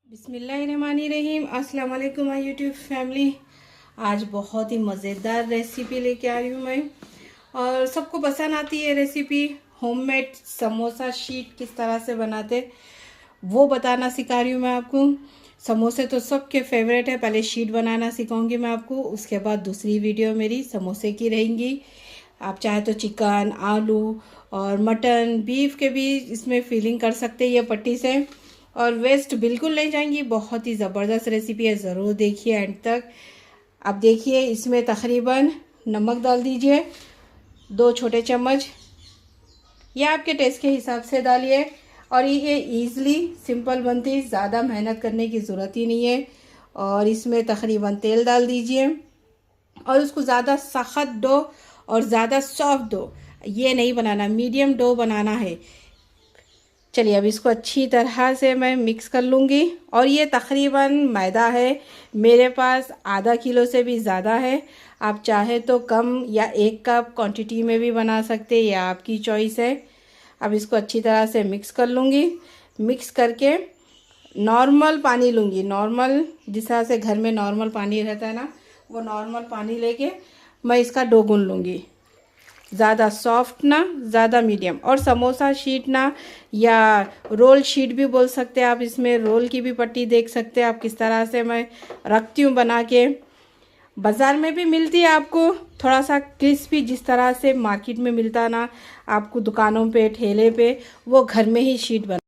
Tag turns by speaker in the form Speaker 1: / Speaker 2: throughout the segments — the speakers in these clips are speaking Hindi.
Speaker 1: बिस्मिल्लाहिर्रहमानिर्रहीम। अस्सलाम वालेकुम माय यूट्यूब फैमिली। आज बहुत ही मज़ेदार रेसिपी लेके आ रही हूँ मैं, और सबको पसंद आती है रेसिपी। होममेड समोसा शीट किस तरह से बनाते वो बताना सिखा रही हूँ मैं आपको। समोसे तो सबके फेवरेट है, पहले शीट बनाना सिखाऊंगी मैं आपको, उसके बाद दूसरी वीडियो मेरी समोसे की रहेंगी। आप चाहे तो चिकन, आलू और मटन, बीफ के भी इसमें फिलिंग कर सकते हैं ये पट्टी से, और वेस्ट बिल्कुल नहीं जाएंगी। बहुत ही ज़बरदस्त रेसिपी है, ज़रूर देखिए एंड तक। अब देखिए, इसमें तकरीबन नमक डाल दीजिए 2 छोटे चम्मच, या आपके टेस्ट के हिसाब से डालिए। और ये ईज़िली सिंपल बनती है, ज़्यादा मेहनत करने की ज़रूरत ही नहीं है। और इसमें तकरीबन तेल डाल दीजिए, और उसको ज़्यादा सख्त डो और ज़्यादा सॉफ्ट डो ये नहीं बनाना, मीडियम डो बनाना है। चलिए अब इसको अच्छी तरह से मैं मिक्स कर लूँगी। और ये तकरीबन मैदा है मेरे पास, आधा किलो से भी ज़्यादा है। आप चाहे तो कम या 1 कप क्वांटिटी में भी बना सकते हैं, या आपकी चॉइस है। अब इसको अच्छी तरह से मिक्स कर लूँगी। मिक्स करके नॉर्मल पानी लूँगी, नॉर्मल जिस तरह से घर में नॉर्मल पानी रहता है ना, वो नॉर्मल पानी लेके मैं इसका डो गूँध लूँगी। ज़्यादा सॉफ्ट ना, ज़्यादा मीडियम। और समोसा शीट ना, या रोल शीट भी बोल सकते हैं आप। इसमें रोल की भी पट्टी देख सकते हैं आप किस तरह से मैं रखती हूँ बना के। बाज़ार में भी मिलती है आपको थोड़ा सा क्रिस्पी, जिस तरह से मार्केट में मिलता ना आपको दुकानों पे, ठेले पे, वो घर में ही शीट बना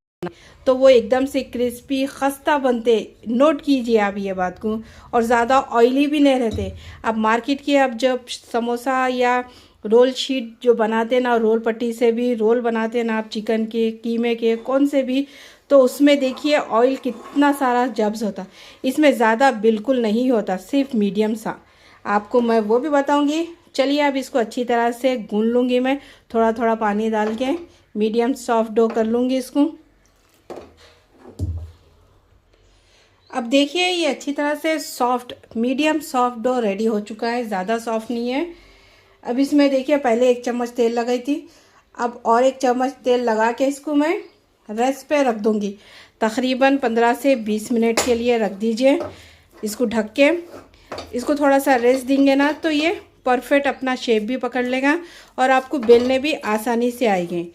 Speaker 1: तो वो एकदम से क्रिस्पी खस्ता बनते। नोट कीजिए आप ये बात को। और ज़्यादा ऑयली भी नहीं रहते। अब मार्केट की अब जब समोसा या रोल शीट जो बनाते ना, रोल पट्टी से भी रोल बनाते ना आप, चिकन के, कीमे के, कौन से भी, तो उसमें देखिए ऑयल कितना सारा जब्स होता। इसमें ज़्यादा बिल्कुल नहीं होता, सिर्फ मीडियम सा। आपको मैं वो भी बताऊंगी। चलिए अब इसको अच्छी तरह से गूंद लूँगी मैं, थोड़ा थोड़ा पानी डाल के मीडियम सॉफ्ट डो कर लूँगी इसको। अब देखिए ये अच्छी तरह से soft, medium soft dough ready हो चुका है, ज़्यादा सॉफ्ट नहीं है। अब इसमें देखिए पहले 1 चम्मच तेल लगाई थी, अब और 1 चम्मच तेल लगा के इसको मैं रेस्ट पे रख दूँगी। तकरीबन 15 से 20 मिनट के लिए रख दीजिए इसको ढक के। इसको थोड़ा सा रेस्ट देंगे ना तो ये परफेक्ट अपना शेप भी पकड़ लेगा, और आपको बेलने भी आसानी से आएंगे।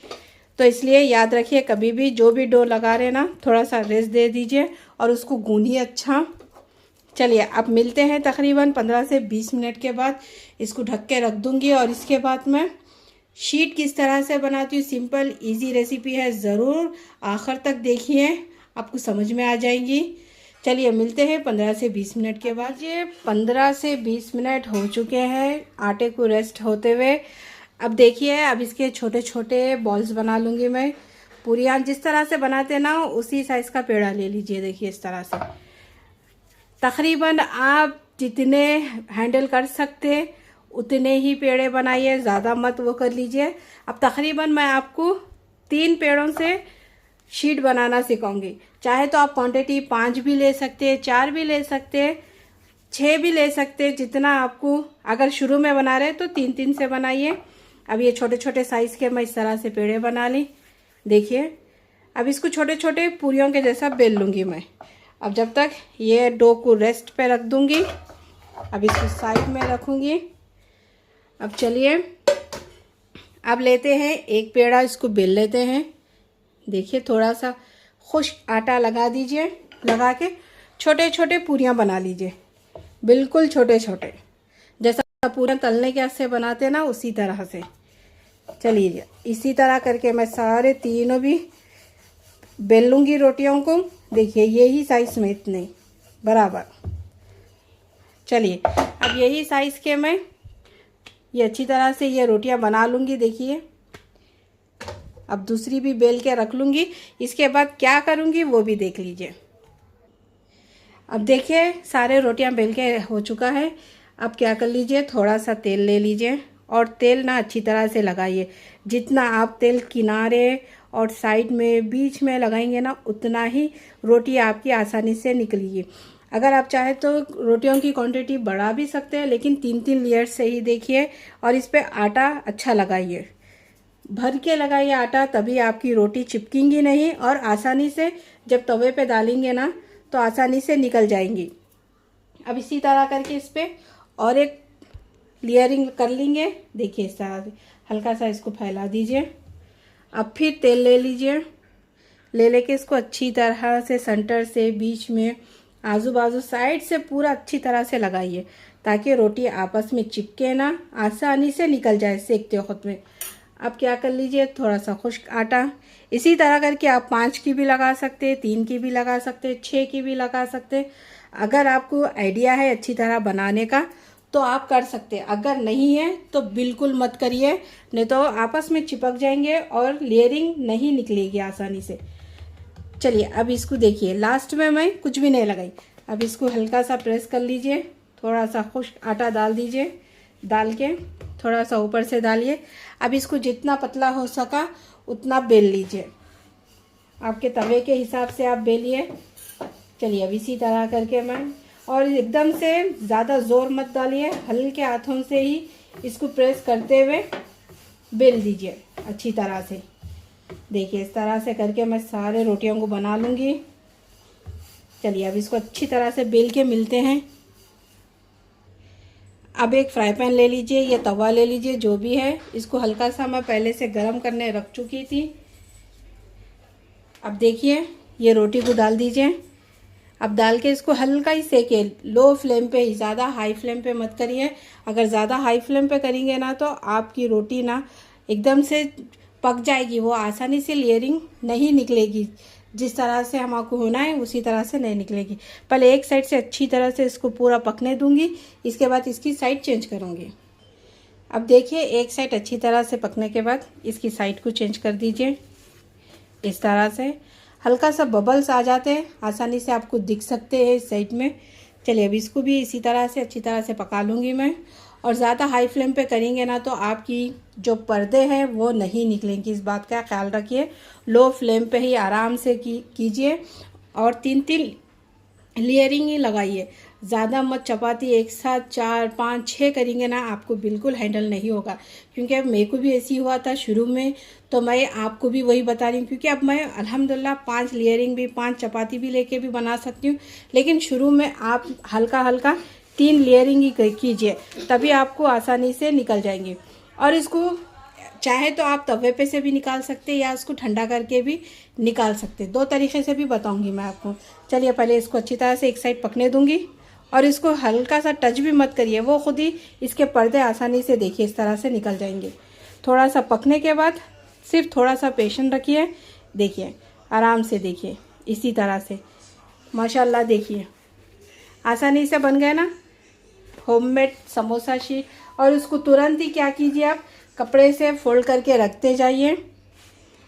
Speaker 1: तो इसलिए याद रखिए, कभी भी जो भी डो लगा रहे ना, थोड़ा सा रेस्ट दे दीजिए और उसको गूंधिए अच्छा। चलिए अब मिलते हैं तकरीबन 15 से 20 मिनट के बाद। इसको ढक के रख दूंगी, और इसके बाद मैं शीट किस तरह से बनाती हूँ, सिंपल इजी रेसिपी है, ज़रूर आखिर तक देखिए, आपको समझ में आ जाएंगी। चलिए मिलते हैं 15 से 20 मिनट के बाद। ये 15 से 20 मिनट हो चुके हैं आटे को रेस्ट होते हुए। अब देखिए, अब इसके छोटे छोटे बॉल्स बना लूँगी मैं। पूरियाँ जिस तरह से बनाते हैं ना, उसी साइज़ का पेड़ा ले लीजिए। देखिए इस तरह से तकरीबन आप जितने हैंडल कर सकते उतने ही पेड़े बनाइए, ज़्यादा मत वो कर लीजिए। अब तकरीबन मैं आपको 3 पेड़ों से शीट बनाना सिखाऊंगी। चाहे तो आप क्वांटिटी 5 भी ले सकते हैं, 4 भी ले सकते हैं, 6 भी ले सकते हैं, जितना आपको। अगर शुरू में बना रहे तो 3-3 से बनाइए। अब ये छोटे छोटे साइज़ के मैं इस तरह से पेड़े बना ली। देखिए अब इसको छोटे छोटे पूरियों के जैसा बेल लूँगी मैं। अब जब तक ये डो को रेस्ट पे रख दूँगी, अब इसको साइड में रखूँगी। अब चलिए अब लेते हैं एक पेड़ा, इसको बेल लेते हैं। देखिए थोड़ा सा खुश्क आटा लगा दीजिए, लगा के छोटे छोटे पूरियाँ बना लीजिए, बिल्कुल छोटे छोटे, जैसा पूरा तलने के से बनाते हैं ना, उसी तरह से। चलिए इसी तरह करके मैं सारे तीनों भी बेल लूँगी रोटियों को। देखिए यही साइज़ में इतने बराबर। चलिए अब यही साइज़ के मैं ये अच्छी तरह से ये रोटियां बना लूँगी। देखिए अब दूसरी भी बेल के रख लूँगी। इसके बाद क्या करूँगी वो भी देख लीजिए। अब देखिए सारे रोटियां बेल के हो चुका है। अब क्या कर लीजिए, थोड़ा सा तेल ले लीजिए, और तेल ना अच्छी तरह से लगाइए। जितना आप तेल किनारे और साइड में, बीच में लगाएंगे ना, उतना ही रोटी आपकी आसानी से निकलेगी। अगर आप चाहे तो रोटियों की क्वांटिटी बढ़ा भी सकते हैं, लेकिन 3-3 लेयर से ही देखिए। और इस पे आटा अच्छा लगाइए, भर के लगाइए आटा, तभी आपकी रोटी चिपकेंगी नहीं। और आसानी से जब तवे पे डालेंगे ना, तो आसानी से निकल जाएंगी। अब इसी तरह करके इस पर और एक लेयरिंग कर लेंगे। देखिए इस तरह से हल्का सा इसको फैला दीजिए। अब फिर तेल ले लीजिए, ले लेके इसको अच्छी तरह से सेंटर से, बीच में, आजू बाजू, साइड से पूरा अच्छी तरह से लगाइए ताकि रोटी आपस में चिपके ना, आसानी से निकल जाए सेकते वक्त में। अब क्या कर लीजिए, थोड़ा सा खुश्क आटा, इसी तरह करके आप 5 की भी लगा सकते हैं, 3 की भी लगा सकते हैं, 6 की भी लगा सकते हैं। अगर आपको आइडिया है अच्छी तरह बनाने का तो आप कर सकते हैं, अगर नहीं है तो बिल्कुल मत करिए, नहीं तो आपस में चिपक जाएंगे और लेयरिंग नहीं निकलेगी आसानी से। चलिए अब इसको देखिए, लास्ट में मैं कुछ भी नहीं लगाई। अब इसको हल्का सा प्रेस कर लीजिए, थोड़ा सा खुश्क आटा डाल दीजिए, डाल के थोड़ा सा ऊपर से डालिए। अब इसको जितना पतला हो सका उतना बेल लीजिए, आपके तवे के हिसाब से आप बेलिए। चलिए अब इसी तरह करके मैं, और एकदम से ज़्यादा ज़ोर मत डालिए, हल्के हाथों से ही इसको प्रेस करते हुए बेल दीजिए अच्छी तरह से। देखिए इस तरह से करके मैं सारे रोटियों को बना लूँगी। चलिए अब इसको अच्छी तरह से बेल के मिलते हैं। अब एक फ्राई पैन ले लीजिए या तवा ले लीजिए, जो भी है, इसको हल्का सा मैं पहले से गर्म करने रख चुकी थी। अब देखिए ये रोटी को डाल दीजिए। अब डाल के इसको हल्का ही सेके, लो फ्लेम पे ही, ज़्यादा हाई फ्लेम पे मत करिए। अगर ज़्यादा हाई फ्लेम पे करेंगे ना तो आपकी रोटी ना एकदम से पक जाएगी, वो आसानी से लेयरिंग नहीं निकलेगी। जिस तरह से हमको होना है उसी तरह से नहीं निकलेगी। पहले एक साइड से अच्छी तरह से इसको पूरा पकने दूंगी, इसके बाद इसकी साइड चेंज करूँगी। अब देखिए एक साइड अच्छी तरह से पकने के बाद इसकी साइड को चेंज कर दीजिए। इस तरह से हल्का सा बबल्स आ जाते हैं, आसानी से आपको दिख सकते हैं इस साइड में। चलिए अब इसको भी इसी तरह से अच्छी तरह से पका लूँगी मैं। और ज़्यादा हाई फ्लेम पे करेंगे ना तो आपकी जो पर्दे हैं वो नहीं निकलेंगी, इस बात का ख्याल रखिए। लो फ्लेम पे ही आराम से कीजिए और 3-3 लेयरिंग ही लगाइए, ज़्यादा मत। चपाती एक साथ 4, 5, 6 करेंगे ना आपको बिल्कुल हैंडल नहीं होगा। क्योंकि अब मेरे को भी ऐसी हुआ था शुरू में, तो मैं आपको भी वही बता रही हूँ। क्योंकि अब मैं अल्हम्दुलिल्लाह 5 लेयरिंग भी, 5 चपाती भी लेके भी बना सकती हूँ। लेकिन शुरू में आप हल्का हल्का 3 लेयरिंग ही कीजिए, तभी आपको आसानी से निकल जाएंगे। और इसको चाहे तो आप तवे पे से भी निकाल सकते हैं या उसको ठंडा करके भी निकाल सकते हैं, 2 तरीके से भी बताऊंगी मैं आपको। चलिए पहले इसको अच्छी तरह से एक साइड पकने दूंगी और इसको हल्का सा टच भी मत करिए, वो खुद ही इसके पर्दे आसानी से देखिए इस तरह से निकल जाएंगे। थोड़ा सा पकने के बाद सिर्फ थोड़ा सा पेशेंस रखिए। देखिए आराम से, देखिए इसी तरह से, माशाल्लाह देखिए आसानी से बन गए ना होममेड समोसा शीट। और उसको तुरंत ही क्या कीजिए, आप कपड़े से फोल्ड करके रखते जाइए।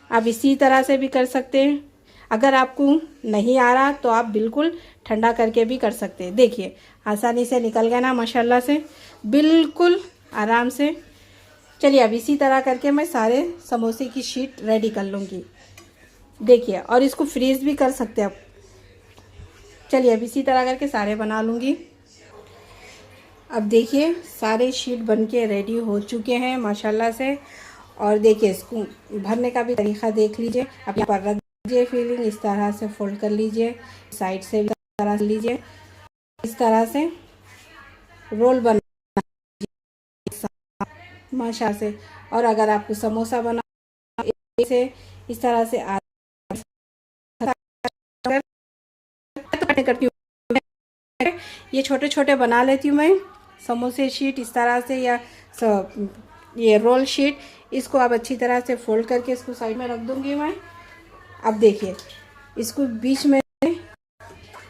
Speaker 1: आप इसी तरह से भी कर सकते हैं। अगर आपको नहीं आ रहा तो आप बिल्कुल ठंडा करके भी कर सकते हैं। देखिए आसानी से निकल गया ना माशाल्लाह से, बिल्कुल आराम से। चलिए अब इसी तरह करके मैं सारे समोसे की शीट रेडी कर लूँगी। देखिए और इसको फ्रीज भी कर सकते हैं आप। चलिए अब इसी तरह करके सारे बना लूँगी। अब देखिए सारे शीट बनके रेडी हो चुके हैं माशाल्लाह से। और देखिए इसको भरने का भी तरीका देख लीजिए। अब यहाँ पर रख दीजिए फिलिंग, इस तरह से फोल्ड कर लीजिए, साइड से भी तरह से लीजिए, इस तरह से रोल बना माशाल्लाह से। और अगर आपको समोसा बना से इस तरह से करती हूँ, ये छोटे छोटे बना लेती हूँ मैं समोसे शीट इस तरह से, या ये रोल शीट। इसको आप अच्छी तरह से फोल्ड करके इसको साइड में रख दूंगी मैं। अब देखिए इसको बीच में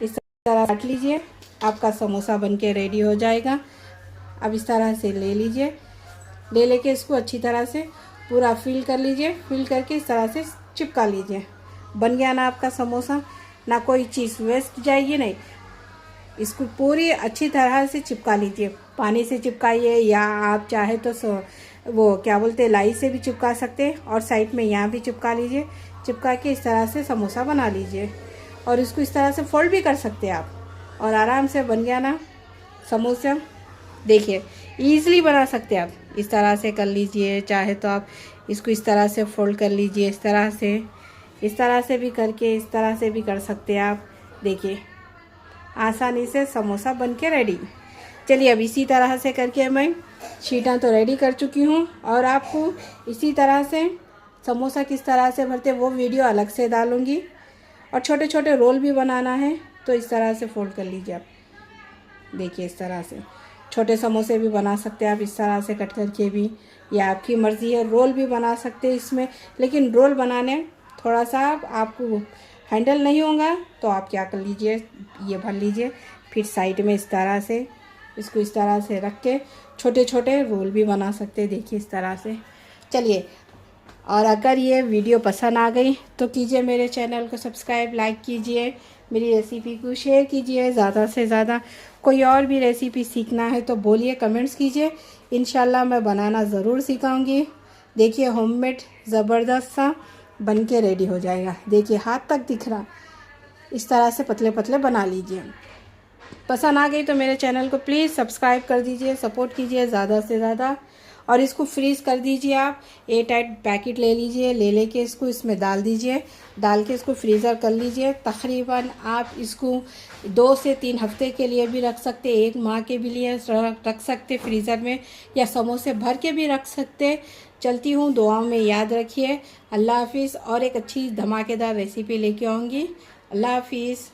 Speaker 1: इस तरह काट लीजिए, आपका समोसा बनके रेडी हो जाएगा। अब इस तरह से ले लीजिए, ले लेके इसको अच्छी तरह से पूरा फिल कर लीजिए। फिल करके इस तरह से चिपका लीजिए। बन गया ना आपका समोसा, ना कोई चीज़ वेस्ट जाएगी नहीं। इसको पूरी अच्छी तरह से चिपका लीजिए, पानी से चिपकाइए या आप चाहे तो वो क्या बोलते हैं लाई से भी चिपका सकते हैं। और साइड में यहाँ भी चिपका लीजिए, चिपका के इस तरह से समोसा बना लीजिए। और इसको इस तरह से फोल्ड भी कर सकते हैं आप, और आराम से बन गया ना समोसा। देखिए ईज़िली बना सकते हैं आप, इस तरह से कर लीजिए। चाहे तो आप इसको इस तरह से फोल्ड कर लीजिए, इस तरह से भी करके इस तरह से भी कर सकते हैं आप। देखिए आसानी से समोसा बन के रेडी। चलिए अब इसी तरह से करके मैं शीटें तो रेडी कर चुकी हूँ और आपको इसी तरह से समोसा किस तरह से भरते वो वीडियो अलग से डालूँगी। और छोटे छोटे रोल भी बनाना है तो इस तरह से फोल्ड कर लीजिए आप। देखिए इस तरह से छोटे समोसे भी बना सकते हैं आप, इस तरह से कट करके भी, या आपकी मर्ज़ी है। रोल भी बना सकते हैं इसमें, लेकिन रोल बनाने थोड़ा सा आपको हैंडल नहीं होगा तो आप क्या कर लीजिए, ये भर लीजिए, फिर साइड में इस तरह से इसको इस तरह से रख के छोटे छोटे रोल भी बना सकते हैं। देखिए इस तरह से। चलिए, और अगर ये वीडियो पसंद आ गई तो कीजिए मेरे चैनल को सब्सक्राइब, लाइक कीजिए, मेरी रेसिपी को शेयर कीजिए ज़्यादा से ज़्यादा। कोई और भी रेसिपी सीखना है तो बोलिए, कमेंट्स कीजिए, इंशाल्लाह मैं बनाना ज़रूर सिखाऊंगी। देखिए होममेड ज़बरदस्त सा बन के रेडी हो जाएगा। देखिए हाथ तक दिख रहा, इस तरह से पतले पतले बना लीजिए। पसंद आ गई तो मेरे चैनल को प्लीज़ सब्सक्राइब कर दीजिए, सपोर्ट कीजिए ज़्यादा से ज़्यादा। और इसको फ्रीज़ कर दीजिए आप। एयर टाइट पैकेट ले लीजिए, ले लेके इसको इसमें डाल दीजिए, डाल के इसको फ्रीज़र कर लीजिए। तकरीबन आप इसको 2 से 3 हफ्ते के लिए भी रख सकते, 1 माह के भी लिए रख सकते फ्रीज़र में, या समोसे भर के भी रख सकते। चलती हूँ, दुआओं में याद रखिए। अल्लाह हाफिज़। और एक अच्छी धमाकेदार रेसिपी लेके आऊँगी। अल्लाह हाफिज़।